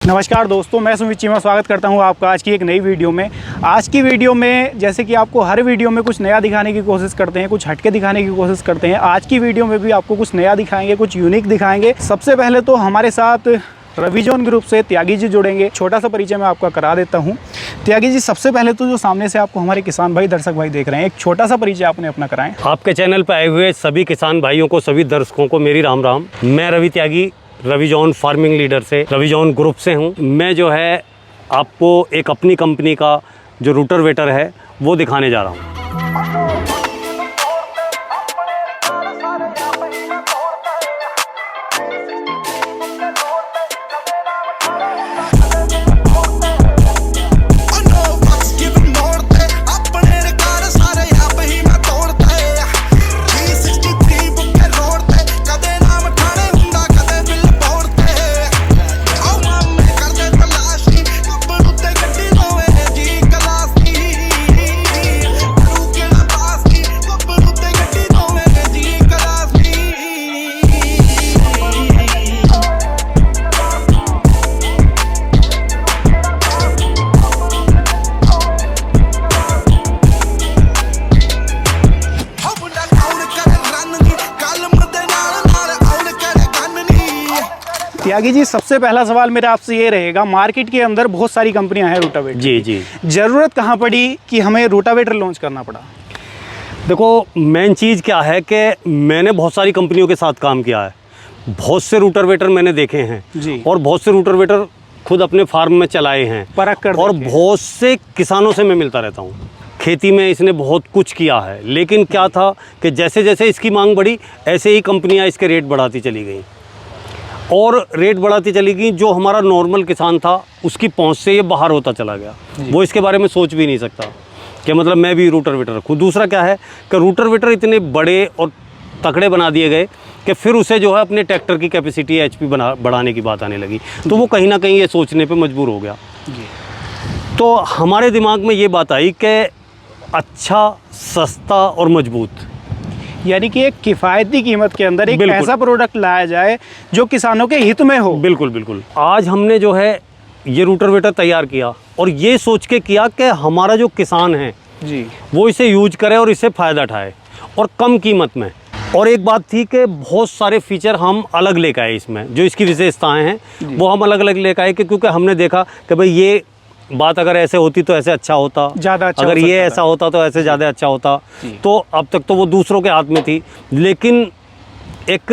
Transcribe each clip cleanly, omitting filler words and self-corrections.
नमस्कार दोस्तों, मैं सुमित चीमा स्वागत करता हूं आपका आज की एक नई वीडियो में। आज की वीडियो में जैसे कि आपको हर वीडियो में कुछ नया दिखाने की कोशिश करते हैं, कुछ हटके दिखाने की कोशिश करते हैं। आज की वीडियो में भी आपको कुछ नया दिखाएंगे, कुछ यूनिक दिखाएंगे। सबसे पहले तो हमारे साथ रविजॉन ग्रुप से त्यागी जी जुड़ेंगे। छोटा सा परिचय मैं आपका करा देता हूँ। त्यागी जी, सबसे पहले तो जो सामने से आपको हमारे किसान भाई दर्शक भाई देख रहे हैं, एक छोटा सा परिचय आपने अपना कराएं। आपके चैनल पर आए हुए सभी किसान भाइयों को, सभी दर्शकों को मेरी राम राम। मैं रवि त्यागी रविजॉन फार्मिंग लीडर से, रविजॉन ग्रुप से हूँ। मैं जो है आपको एक अपनी कंपनी का जो रोटावेटर है वो दिखाने जा रहा हूँ। त्यागी जी, सबसे पहला सवाल मेरा आपसे ये रहेगा, मार्केट के अंदर बहुत सारी कंपनियां हैं रोटावेटर। जी, ज़रूरत कहाँ पड़ी कि हमें रोटावेटर लॉन्च करना पड़ा? देखो, मेन चीज़ क्या है कि मैंने बहुत सारी कंपनियों के साथ काम किया है। बहुत से रोटावेटर मैंने देखे हैं जी। और बहुत से रोटावेटर खुद अपने फार्म में चलाए हैं, परख कर और बहुत से किसानों से मैं मिलता रहता हूँ। खेती में इसने बहुत कुछ किया है, लेकिन क्या था कि जैसे जैसे इसकी मांग बढ़ी, ऐसे ही कंपनियाँ इसके रेट बढ़ाती चली गई और रेट बढ़ाती चली गई। जो हमारा नॉर्मल किसान था उसकी पहुंच से ये बाहर होता चला गया। वो इसके बारे में सोच भी नहीं सकता कि मतलब मैं भी रोटावेटर रखूँ। दूसरा क्या है कि रोटावेटर इतने बड़े और तकड़े बना दिए गए कि फिर उसे जो है अपने ट्रैक्टर की कैपेसिटी एचपी बढ़ाने की बात आने लगी, तो वो कहीं ना कहीं ये सोचने पर मजबूर हो गया। तो हमारे दिमाग में ये बात आई कि अच्छा, सस्ता और मजबूत, यानी कि एक किफ़ायती कीमत के अंदर एक ऐसा प्रोडक्ट लाया जाए जो किसानों के हित में हो। बिल्कुल बिल्कुल। आज हमने जो है ये रोटावेटर तैयार किया और ये सोच के किया कि हमारा जो किसान है जी, वो इसे यूज करे और इससे फ़ायदा उठाए और कम कीमत में। और एक बात थी कि बहुत सारे फीचर हम अलग लेकर आए इसमें, जो इसकी विशेषताएँ हैं वो हम अलग अलग लेकर आए, क्योंकि हमने देखा कि भाई ये बात अगर ऐसे होती तो ऐसे अच्छा होता, ज़्यादा अच्छा, अगर ये ऐसा होता तो ऐसे ज़्यादा अच्छा होता। तो अब तक तो वो दूसरों के हाथ में थी, लेकिन एक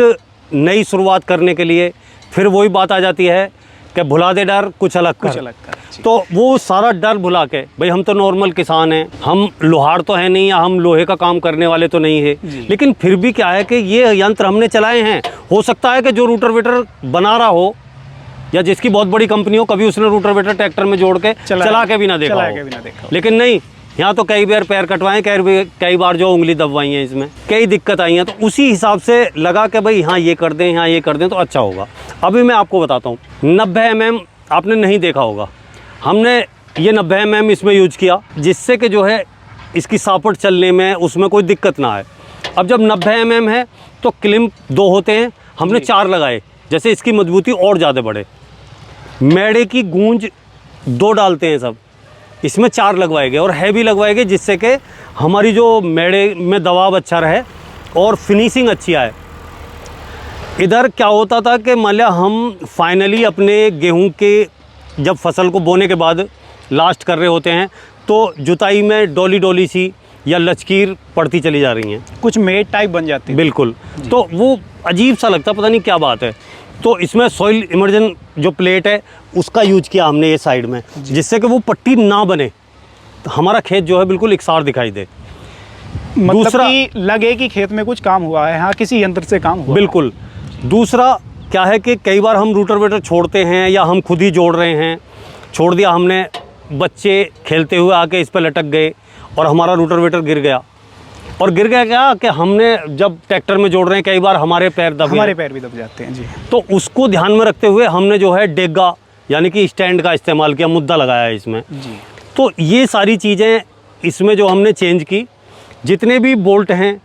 नई शुरुआत करने के लिए फिर वही बात आ जाती है कि भुला दे डर, कुछ अलग कर। तो वो सारा डर भुला के, भाई हम तो नॉर्मल किसान हैं, हम लोहार तो है नहीं या हम लोहे का काम करने वाले तो नहीं है, लेकिन फिर भी क्या है कि ये यंत्र हमने चलाए हैं। हो सकता है कि जो रोटावेटर बना रहा हो या जिसकी बहुत बड़ी कंपनी हो, कभी उसने रोटावेटर ट्रैक्टर में जोड़ के चला के भी ना देखा हो। लेकिन नहीं, यहाँ तो कई बार पैर कटवाएं, कई बार जो उंगली दबवाई है, इसमें कई दिक्कत आई हैं। तो उसी हिसाब से लगा कि भाई यहाँ ये कर दें, यहाँ ये कर दें तो अच्छा होगा। अभी मैं आपको बताता हूँ, 90 mm आपने नहीं देखा होगा, हमने ये 90 mm इसमें यूज किया, जिससे कि जो है इसकी सापट चलने में उसमें कोई दिक्कत ना आए। अब जब 90 mm है तो क्लिप 2 होते हैं, हमने 4 लगाए, जैसे इसकी मजबूती और ज़्यादा बढ़े। मेड़े की गूंज 2 डालते हैं सब, इसमें 4 लगवाए गए और हैवी लगवाए गए, जिससे कि हमारी जो मेड़े में दबाव अच्छा रहे और फिनिशिंग अच्छी आए। इधर क्या होता था कि मान लिया हम फाइनली अपने गेहूं के जब फसल को बोने के बाद लास्ट कर रहे होते हैं, तो जुताई में डोली डोली सी या लचकीर पड़ती चली जा रही हैं, कुछ मेट टाइप बन जाती है। बिल्कुल, तो वो अजीब सा लगता, पता नहीं क्या बात है। तो इसमें सॉइल इमर्जन जो प्लेट है उसका यूज किया हमने ये साइड में, जिससे कि वो पट्टी ना बने, तो हमारा खेत जो है बिल्कुल एकसार दिखाई दे। मतलब दूसरा कि लगे कि खेत में कुछ काम हुआ है, हाँ किसी यंत्र से काम हुआ। बिल्कुल। दूसरा क्या है कि कई बार हम रोटावेटर छोड़ते हैं या हम खुद ही जोड़ रहे हैं, छोड़ दिया हमने, बच्चे खेलते हुए आके इस पर लटक गए और हमारा रोटावेटर गिर गया। और गिर गया क्या कि हमने जब ट्रैक्टर में जोड़ रहे हैं, कई बार हमारे पैर भी दब जाते हैं जी। तो उसको ध्यान में रखते हुए हमने जो है डेगा यानी कि स्टैंड का इस्तेमाल किया, मुद्दा लगाया है इसमें जी। तो ये सारी चीज़ें इसमें जो हमने चेंज की, जितने भी बोल्ट हैं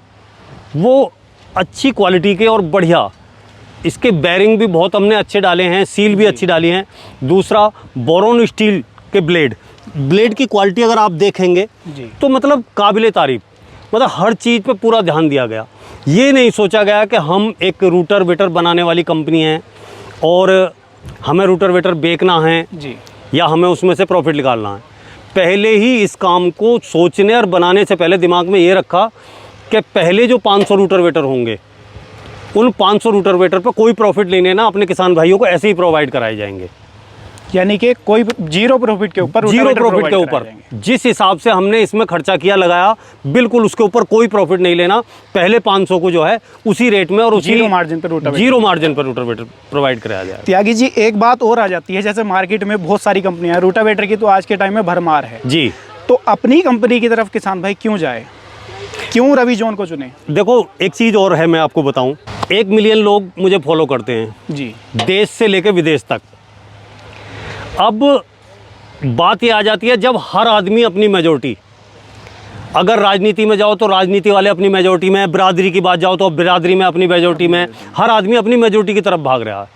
वो अच्छी क्वालिटी के और बढ़िया, इसके बैरिंग भी बहुत हमने अच्छे डाले हैं, सील भी अच्छी डाली हैं। दूसरा बोरोन स्टील के ब्लेड की क्वालिटी अगर आप देखेंगे तो मतलब काबिले तारीफ, मतलब हर चीज़ पे पूरा ध्यान दिया गया। ये नहीं सोचा गया कि हम एक रूटर वेटर बनाने वाली कंपनी है और हमें रूटर वेटर बेचना है जी, या हमें उसमें से प्रॉफिट निकालना है। पहले ही इस काम को सोचने और बनाने से पहले दिमाग में ये रखा कि पहले जो 500 रूटर वेटर होंगे, उन 500 रूटर वेटर पर कोई प्रॉफिट नहीं लेना, अपने किसान भाइयों को ऐसे ही प्रोवाइड कराए जाएंगे। यानी कि कोई जीरो प्रॉफिट के ऊपर, जीरो प्रॉफिट के ऊपर जिस हिसाब से हमने इसमें खर्चा किया लगाया, बिल्कुल उसके ऊपर कोई प्रॉफिट नहीं लेना। पहले 500 को जो है उसी रेट में और उसी जीरो मार्जिन पर रूटर वेटर प्रोवाइड कराया जाए। त्यागी जी, एक बात और आ जाती है, जैसे मार्केट में बहुत सारी कंपनियां हैं, रोटावेटर की तो आज के टाइम में भरमार है जी, तो अपनी कंपनी की तरफ किसान भाई क्यों जाए, क्यों रवि जॉन को चुने? देखो एक चीज़ और है, मैं आपको बताऊं, 1 मिलियन लोग मुझे फॉलो करते हैं जी, देश से लेकर विदेश तक। अब बात ये आ जाती है जब हर आदमी अपनी मेजॉरिटी, अगर राजनीति में जाओ तो राजनीति वाले अपनी मेजॉरिटी में, बिरादरी की बात जाओ तो बिरादरी में अपनी मेजॉरिटी में, हर आदमी अपनी मेजॉरिटी की तरफ भाग रहा है।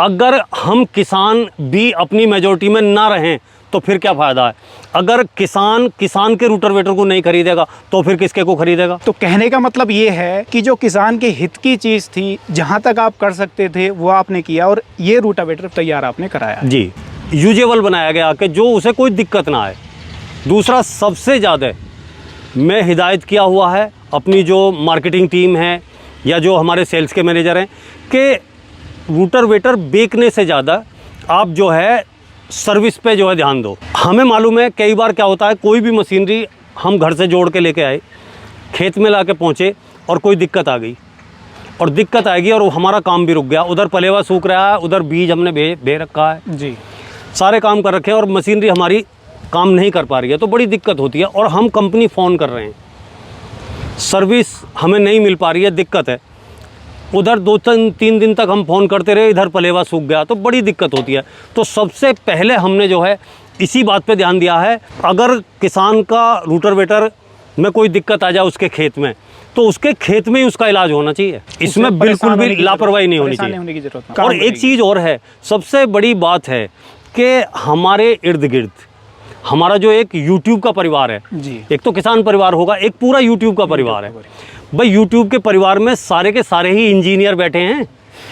अगर हम किसान भी अपनी मेजॉरिटी में ना रहें तो फिर क्या फ़ायदा है? अगर किसान के रूटर वेटर को नहीं खरीदेगा तो फिर किसके को खरीदेगा? तो कहने का मतलब ये है कि जो किसान के हित की चीज़ थी, जहाँ तक आप कर सकते थे वो आपने किया और ये रोटावेटर तैयार आपने कराया। जी, यूजेबल बनाया गया कि जो उसे कोई दिक्कत ना आए। दूसरा, सबसे ज़्यादा मैं हिदायत किया हुआ है अपनी जो मार्केटिंग टीम है या जो हमारे सेल्स के मैनेजर हैं कि रूटर वेटर बेचने से ज़्यादा आप जो है सर्विस पे जो है ध्यान दो। हमें मालूम है कई बार क्या होता है, कोई भी मशीनरी हम घर से जोड़ के लेके आए, खेत में ला के पहुँचे और कोई दिक्कत आ गई और दिक्कत आएगी और हमारा काम भी रुक गया। उधर पलेवा सूख रहा है, उधर बीज हमने बे रखा है जी, सारे काम कर रखे हैं और मशीनरी हमारी काम नहीं कर पा रही है, तो बड़ी दिक्कत होती है। और हम कंपनी फ़ोन कर रहे हैं, सर्विस हमें नहीं मिल पा रही है, दिक्कत है। उधर 2-3 दिन तक हम फ़ोन करते रहे, इधर पलेवा सूख गया, तो बड़ी दिक्कत होती है। तो सबसे पहले हमने जो है इसी बात पे ध्यान दिया है, अगर किसान का रूटर वेटर में कोई दिक्कत आ जाए उसके खेत में, तो उसके खेत में ही उसका इलाज होना चाहिए। इसमें बिल्कुल भी लापरवाही नहीं होनी चाहिए। और एक चीज़ और है, सबसे बड़ी बात है कि हमारे इर्द गिर्द हमारा जो एक यूट्यूब का परिवार है जी, एक तो किसान परिवार होगा, एक पूरा यूट्यूब का परिवार है। भाई यूट्यूब के परिवार में सारे के सारे ही इंजीनियर बैठे हैं।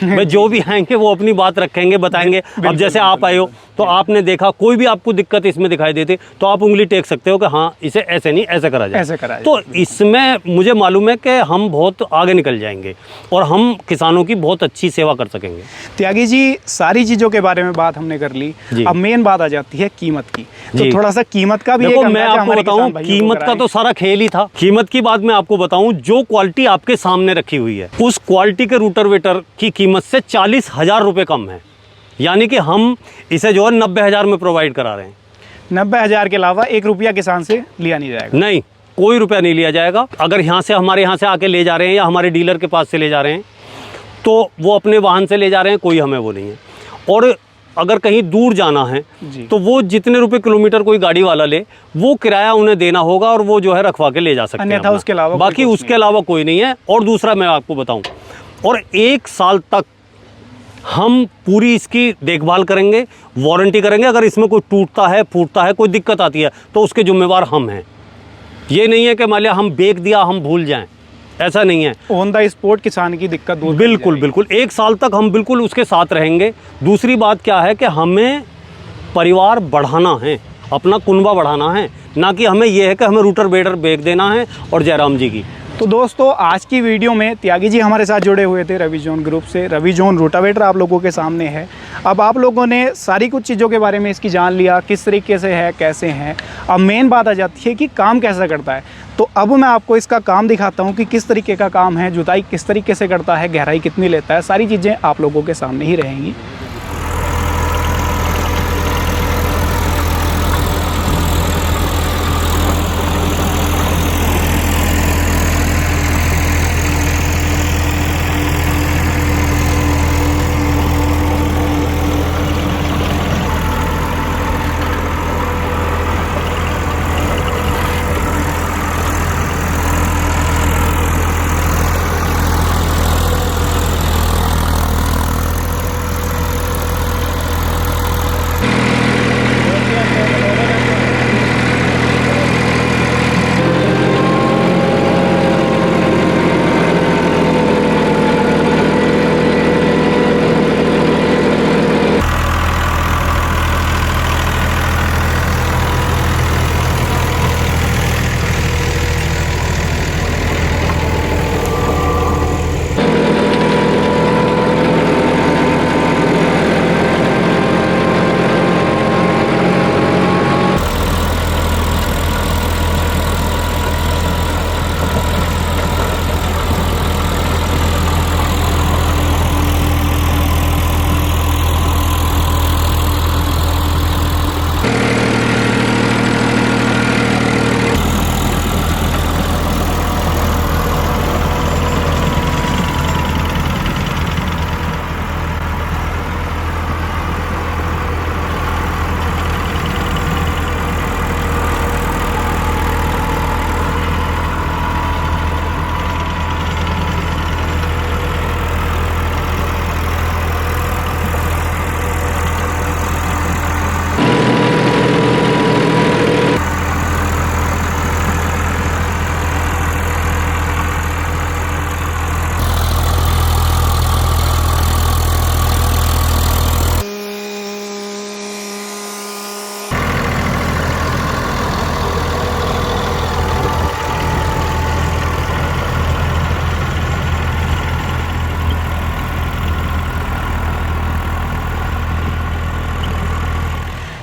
भाई जो भी आएंगे वो अपनी बात रखेंगे, बताएंगे। अब जैसे आप आए हो तो आपने देखा कोई भी आपको दिक्कत इसमें दिखाई देती तो आप उंगली टेक सकते हो कि हाँ इसे ऐसे नहीं ऐसे करा जाए, ऐसे करा जाए। तो इसमें मुझे मालूम है कि हम बहुत आगे निकल जाएंगे और हम किसानों की बहुत अच्छी सेवा कर सकेंगे। त्यागी जी, सारी चीज़ों के बारे में बात हमने कर ली, अब मेन बात आ जाती है कीमत की। तो थोड़ा सा कीमत का भी देखो, मैं आपको बताऊं, कीमत का तो सारा खेल ही था। कीमत की बात मैं आपको बताऊं, जो क्वालिटी आपके सामने रखी हुई है उस क्वालिटी के रूटर वेटर की कीमत से 40,000 रुपये कम है। यानी कि हम इसे जो है 90,000 में प्रोवाइड करा रहे हैं। 90,000 के अलावा 1 रुपया किसान से लिया नहीं जाएगा? नहीं, कोई रुपया नहीं लिया जाएगा। अगर यहाँ से हमारे यहाँ से आके ले जा रहे हैं या हमारे डीलर के पास से ले जा रहे हैं तो वो अपने वाहन से ले जा रहे हैं, कोई हमें वो नहीं है। और अगर कहीं दूर जाना है तो वो जितने रुपए किलोमीटर कोई गाड़ी वाला ले वो किराया उन्हें देना होगा और वो जो है रखवा के ले जा सकते हैं, अन्यथा उसके अलावा बाकी उसके अलावा कोई नहीं है। और दूसरा मैं आपको बताऊं, और 1 साल तक हम पूरी इसकी देखभाल करेंगे, वारंटी करेंगे। अगर इसमें कोई टूटता है, फूटता है, कोई दिक्कत आती है तो उसके जिम्मेवार हम हैं। ये नहीं है कि मान लिया हम बेच दिया हम भूल जाएं, ऐसा नहीं है। ऑन द स्पॉट किसान की दिक्कत दूर बिल्कुल 1 साल तक हम बिल्कुल उसके साथ रहेंगे। दूसरी बात क्या है कि हमें परिवार बढ़ाना है, अपना कुनबा बढ़ाना है, ना कि हमें यह है कि हमें रूटर वेटर बेच देना है और जयराम जी की। तो दोस्तों, आज की वीडियो में त्यागी जी हमारे साथ जुड़े हुए थे रवि जॉन ग्रुप से। रवि जॉन रोटावेटर आप लोगों के सामने है। अब आप लोगों ने सारी कुछ चीज़ों के बारे में इसकी जान लिया, किस तरीके से है, कैसे हैं। अब मेन बात आ जाती है कि काम कैसा करता है। तो अब मैं आपको इसका काम दिखाता हूँ कि किस तरीके का काम है, जुताई किस तरीके से करता है, गहराई कितनी लेता है, सारी चीज़ें आप लोगों के सामने ही रहेंगी।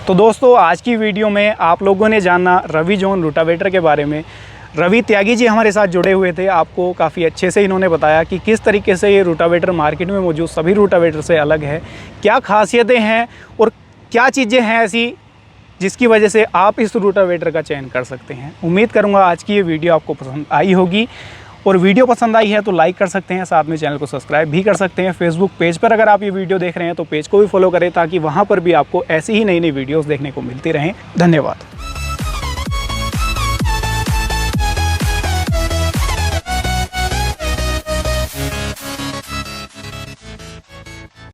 तो दोस्तों आज की वीडियो में आप लोगों ने जाना रवि जोन रोटावेटर के बारे में। रवि त्यागी जी हमारे साथ जुड़े हुए थे। आपको काफ़ी अच्छे से इन्होंने बताया कि किस तरीके से ये रोटावेटर मार्केट में मौजूद सभी रोटावेटर से अलग है, क्या खासियतें हैं और क्या चीज़ें हैं ऐसी जिसकी वजह से आप इस रोटावेटर का चयन कर सकते हैं। उम्मीद करूंगा आज की ये वीडियो आपको पसंद आई होगी, और वीडियो पसंद आई है तो लाइक कर सकते हैं, साथ में चैनल को सब्सक्राइब भी कर सकते हैं। फेसबुक पेज पर अगर आप ये वीडियो देख रहे हैं तो पेज को भी फॉलो करें ताकि वहाँ पर भी आपको ऐसी ही नई नई वीडियोज़ देखने को मिलती रहें। धन्यवाद।